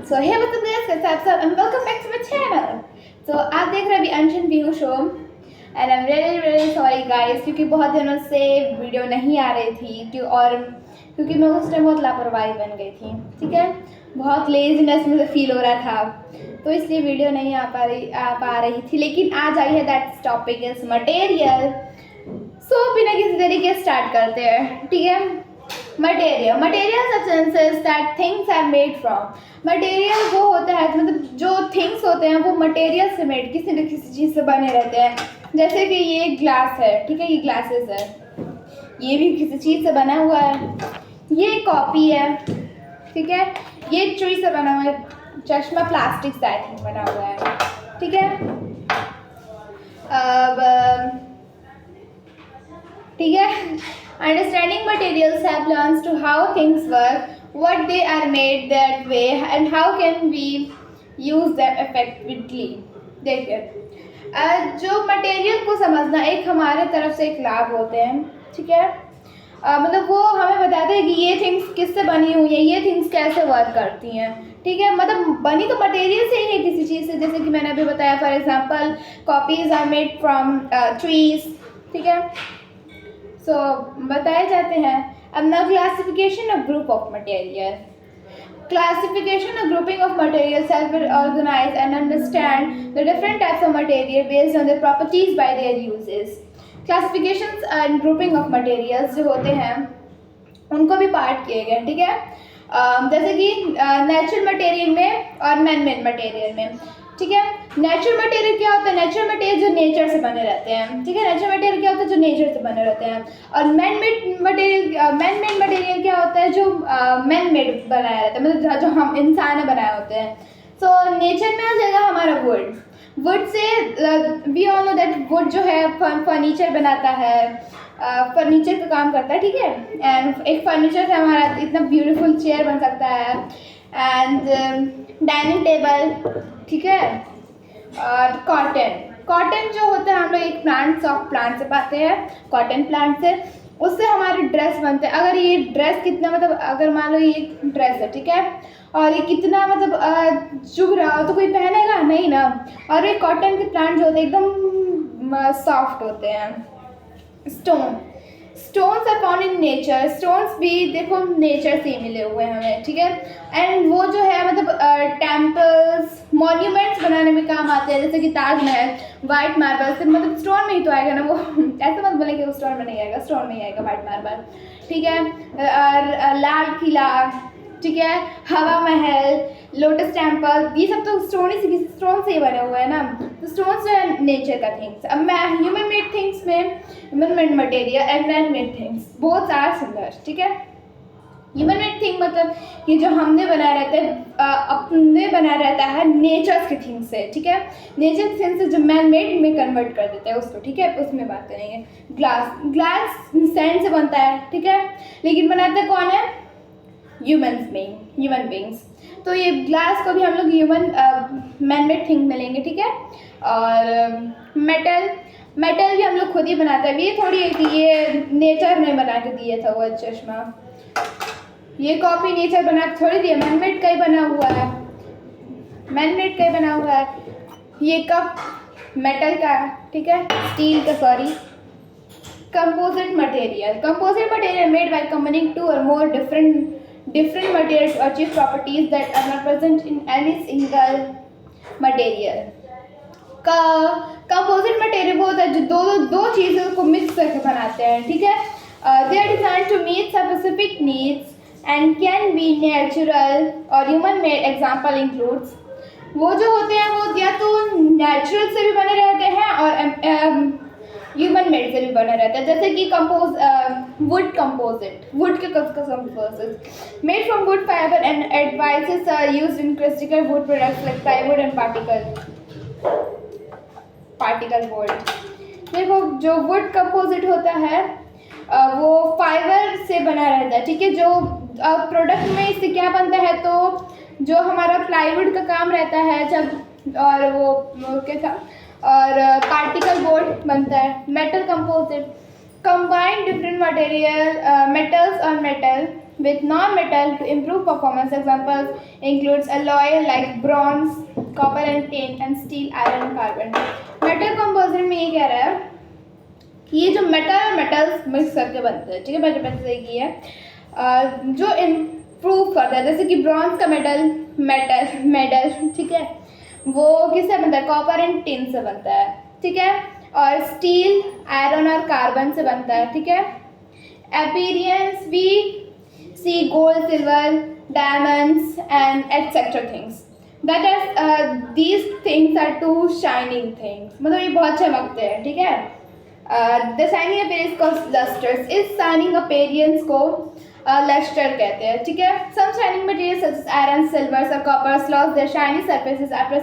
So hey what's up guys, and welcome back to my channel. तो आप देख रहे हैं अभी अनशन view show and I am really sorry guys, क्योंकि बहुत दिनों से वीडियो नहीं आ रही थी क्योंकि मैं उस टाइम बहुत लापरवाही बन गई थी। ठीक है, बहुत लेजीनेस मुझे फील हो रहा था, तो इसलिए वीडियो नहीं आ पा रही थी। लेकिन आज आई है that topic is material. So बिना किसी तरीके स्टार्ट करते हैं। ठीक है, material substances that things are made from. Material वो होता है, मतलब जो थिंग्स होते हैं वो मटेरियल से मेड, किसी न किसी चीज़ से बने रहते हैं। जैसे कि ये ग्लास है, ठीक है, ये ग्लासेस है, ये भी किसी चीज़ से बना हुआ है। ये कॉपी है, ठीक है, ये ट्री से बना हुआ है। चश्मा प्लास्टिक से आई थिंक बना हुआ है। ठीक है, अब ठीक है, understanding materials help learns to how things work, what they are made that way and how can we use them effectively। देखिए, जो मटेरियल को समझना एक हमारे तरफ से एक लाभ होते हैं। ठीक है, मतलब वो हमें बताते हैं कि ये थिंग्स किससे बनी हुई है, ये थिंग्स कैसे वर्क करती हैं। ठीक है, मतलब बनी तो मटेरियल से ही है किसी चीज़ से, जैसे कि मैंने अभी बताया for example copies are made from trees. ठीक है, सो बताए जाते हैं। अब now classification of group of material. Classification or grouping of materials help organize and understand the different types of material based on their properties by their uses. Classifications and grouping of materials जो होते हैं उनको भी part किए गए। ठीक है, जैसे कि नेचुरल मटेरियल में और मैन मेड मटेरियल में। ठीक है, नेचुरल मटेरियल क्या होता है? नेचुरल मटेरियल जो नेचर से बने रहते हैं। ठीक है, नेचुरल मटेरियल क्या होता है? जो नेचर से बने रहते हैं। और मैन मेड मटेरियल क्या होता है? जो मैन मेड बनाया रहता है, मतलब जो हम इंसान ने बनाए होते हैं। सो नेचर में आ जाएगा हमारा वुड से we all know that wood जो है फर्नीचर बनाता है, फर्नीचर का काम करता है। ठीक है, एंड एक फर्नीचर से हमारा इतना ब्यूटीफुल चेयर बन सकता है एंड डाइनिंग टेबल। ठीक है, और कॉटन जो होता है, हम लोग एक प्लांट से पाते हैं, कॉटन प्लांट से, उससे हमारे ड्रेस बनते हैं। अगर ये ड्रेस कितना, मतलब अगर मान लो ये ड्रेस है, ठीक है, और ये कितना मतलब चुभ रहा हो तो कोई पहनेगा नहीं ना। और ये कॉटन के प्लांट जो होते हैं एकदम सॉफ्ट होते हैं। Stones are found in nature. Stones भी देखो नेचर से ही मिले हुए हैं हमें। ठीक है, एंड वो जो है मतलब टेम्पल्स मॉन्यूमेंट्स बनाने में काम आते हैं, जैसे कि ताजमहल वाइट मार्बल से, मतलब स्टोन में ही तो आएगा ना वो। ऐसे मत बोले कि वो स्टोन में नहीं आएगा, स्टोन में ही आएगा वाइट मार्बल। ठीक है, और लाल किला, ठीक है, हवा महल, लोटस टेम्पल, ये सब तो स्टोन से ही बने हुए हैं ना। तो स्टोन्स जो है नेचर का थिंग्स। अब मैं ह्यूमन मेड थिंग्स में human made material and man made things both are similar. ठीक है, ह्यूमन मेड थिंग मतलब कि जो हमने बनाया रहता है, अपने बनाया रहता है नेचर्स के थिंग्स से। ठीक है, नेचर के थिंग्स से जो मैन मेड में कन्वर्ट कर देते हैं उसको। ठीक है, उसमें बात करेंगे। ग्लास सैंड से बनता है। ठीक है, लेकिन बनाते कौन है? Human beings. तो ये ग्लास को भी हम लोग ह्यूमन मैन मेड थिंग में लेंगे। ठीक है, और मेटल भी हम लोग खुद ही बनाते हैं। ये थोड़ी है कि ये नेचर ने बना के दिया था वो चश्मा, ये कॉपी नेचर बना के थोड़ी दिया, मैन मेड का ही बना हुआ है, ये कप मेटल का है। ठीक है, स्टील का, sorry. Composite material made by combining two और more different materials to achieve properties that are not present in any single material। Composite material वो होता है जो दो चीज़ों को मिक्स करके बनाते हैं। ठीक है, they are designed to meet specific needs and can be natural or human made। Example includes, वो जो होते हैं वो या तो नेचुरल से भी बने रहते हैं और ह्यूमन मेड से भी बना रहता है। जैसे कि वुड के composite made from wood fibre and advices are used in critical wood products like plywood and particle board. देखो, जो वुड कंपोजिट होता है वो फाइबर से बना रहता है। ठीक है, जो प्रोडक्ट में इससे क्या बनता है, तो जो हमारा प्लाईवुड का काम रहता है जब, और वो क्या, और पार्टिकल बोर्ड बनता है। Metal composite combine different material metals और metal with non-metal to improve performance. Examples includes alloy like bronze, copper and tin, and steel, iron and carbon. Metal composite में ये कह रहा है कि ये जो मेटल और मेटल्स मिक्स करके बनते हैं, ठीक है, मैंने सही की है, जो इम्प्रूव करता है, जैसे कि ब्रॉन्ज का मेडल, ठीक है, वो किससे बनता है, कॉपर एंड टिन से बनता है, ठीक है, और स्टील आयरन और कार्बन से बनता है, ठीक है. Appearance we see gold, silver, diamonds and etcetera things. That is these things are too shining things, मतलब ये बहुत चमकते हैं, ठीक है. द शाइनिंग अपीयरेंस को लस्टर्स, इस शाइनिंग अपीयरेंस को लस्टर कहते हैं, ठीक है. Some shining materials such as iron, silver और copper loss their shiny surfaces after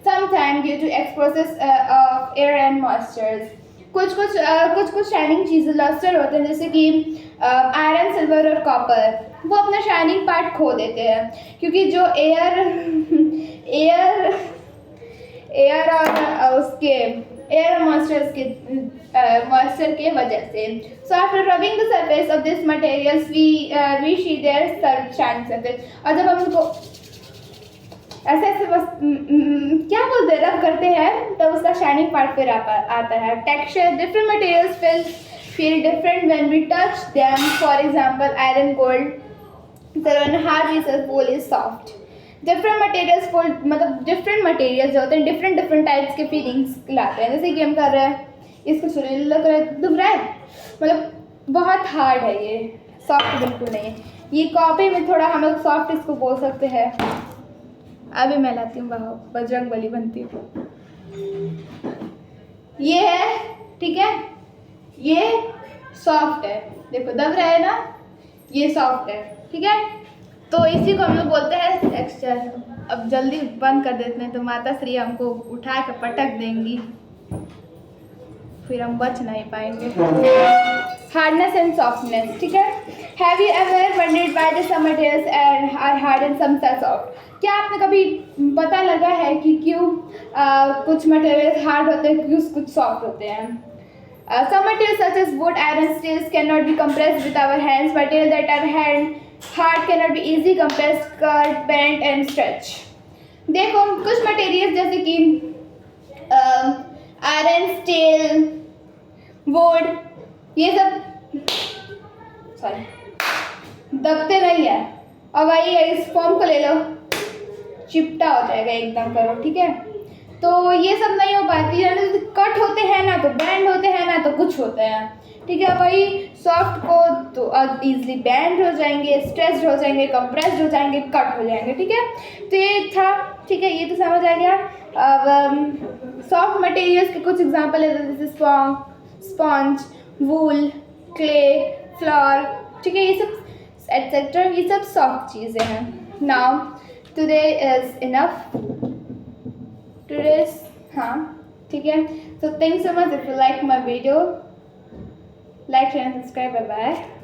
some time due to exposures of air and moistures. कुछ शाइनिंग चीज़ें लस्टर होते हैं, जैसे कि आयरन, सिल्वर और कॉपर, वो अपना शाइनिंग पार्ट खो देते हैं क्योंकि जो एयर और उसके एयर मॉइस्चर के वजह से. So after rubbing the surface of this materials we see their shining surface. और जब हम उनको ऐसे बस क्या बोलते हैं, रब करते हैं, तब उसका शाइनिंग पार्ट फिर आता है. Texture, different materials feel different when we touch them. For example, iron, gold, silver and hard pieces, wool is soft. Different materials मतलब डिफरेंट मटेरियल्स जो होते हैं डिफरेंट टाइप्स के फीलिंग्स लाते हैं. जैसे कि हम कर रहे हैं, इसको छुरी लग रहा है, दुख रहा है, मतलब बहुत हार्ड है, ये सॉफ्ट बिल्कुल नहीं है. ये कॉपी में थोड़ा हम लोग सॉफ्ट इसको बोल सकते हैं. अभी मैं लाती हूँ बजरंग बली बनती हूँ. ये है, ठीक है, ये सॉफ्ट है, देखो दब रहा है ना, ये सॉफ्ट है, ठीक है. तो इसी को हम लोग बोलते हैं टेक्सचर. अब जल्दी बंद कर देते हैं तो माता श्री हमको उठा कर पटक देंगी, फिर हम बच नहीं पाएंगे. हार्डनेस एंड सॉफ्टनेस, ठीक है. Have you ever wondered why the some materials are hard and some are soft. क्या आपने कभी पता लगा है कि क्यों कुछ मटेरियल्स हार्ड होते हैं, क्यों कुछ सॉफ्ट होते हैं. Some materials such as wood, iron, steels cannot be compressed with our hands. Materials that are hard cannot be easily compressed, cut, bent and stretch. देखो कुछ मटेरियल्स जैसे कि आयरन, स्टील, वुड, ये सब दबते नहीं है. और वही इस फॉर्म को ले लो, चिपटा हो जाएगा एकदम, करो, ठीक है. तो ये सब नहीं हो पाती है, कट होते हैं ना तो बैंड होते हैं ना तो कुछ होते हैं, ठीक है. वही सॉफ्ट को तो इजीली बैंड हो जाएंगे, स्ट्रेच्ड हो जाएंगे, कंप्रेस्ड हो जाएंगे, कट हो जाएंगे, ठीक है. तो ये था, ठीक है, ये तो समझ आ गया. अब सॉफ्ट मटेरियल्स के कुछ एग्जांपल है, जैसे स्पॉन्ज, वूल, क्ले, फ्लोर, ठीक है, ये सब एटसेट्रा, ये सब सॉफ्ट चीज़ें हैं. Now today is enough. हाँ, ठीक है. So thanks so much. If you like my video, like, share and subscribe. Bye bye.